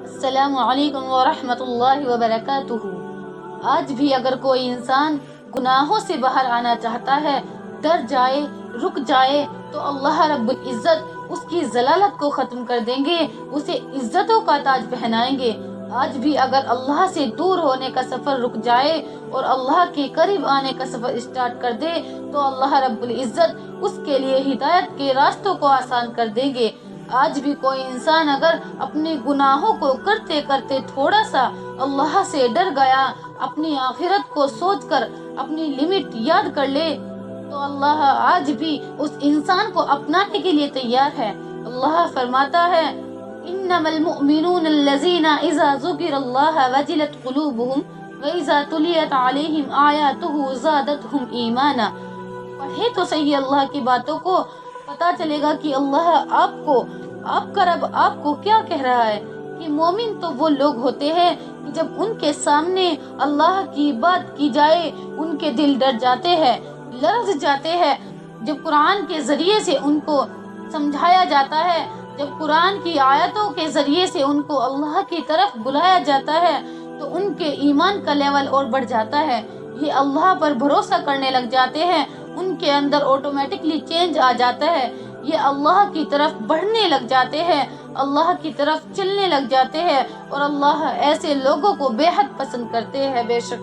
السلام علیکم ورحمۃ اللہ وبرکاتہ۔ آج بھی اگر کوئی انسان گناہوں سے باہر آنا چاہتا ہے، ڈر جائے، رک جائے، تو اللہ رب العزت اس کی ضلالت کو ختم کر دیں گے، اسے عزتوں کا تاج پہنائیں گے۔ آج بھی اگر اللہ سے دور ہونے کا سفر رک جائے اور اللہ کے قریب آنے کا سفر اسٹارٹ کر دے تو اللہ رب العزت اس کے لیے ہدایت کے راستوں کو آسان کر دیں گے۔ آج بھی کوئی انسان اگر اپنے گناہوں کو کرتے کرتے تھوڑا سا اللہ سے ڈر گیا، اپنی آخرت کو سوچ کر اپنی لمٹ یاد کر لے تو اللہ آج بھی اس انسان کو اپنانے کے لیے تیار ہے۔ اللہ فرماتا ہے انما المؤمنون الذين اذا ذكر الله وجلت قلوبهم واذا تليت عليهم آياته زادتهم ایمانا۔ پڑھے تو صحیح اللہ کی باتوں کو، پتا چلے گا کہ اللہ آپ کا رب آپ کو کیا کہہ رہا ہے کہ مومن تو وہ لوگ ہوتے ہیں کہ جب ان کے سامنے اللہ کی بات کی جائے ان کے دل ڈر جاتے ہیں، لرز جاتے ہیں۔ جب قرآن کے ذریعے سے ان کو سمجھایا جاتا ہے، جب قرآن کی آیتوں کے ذریعے سے ان کو اللہ کی طرف بلایا جاتا ہے تو ان کے ایمان کا لیول اور بڑھ جاتا ہے، یہ اللہ پر بھروسہ کرنے لگ جاتے ہیں، ان کے اندر آٹومیٹکلی چینج آ جاتا ہے، یہ اللہ کی طرف بڑھنے لگ جاتے ہیں، اللہ کی طرف چلنے لگ جاتے ہیں، اور اللہ ایسے لوگوں کو بے حد پسند کرتے ہیں۔ بے شک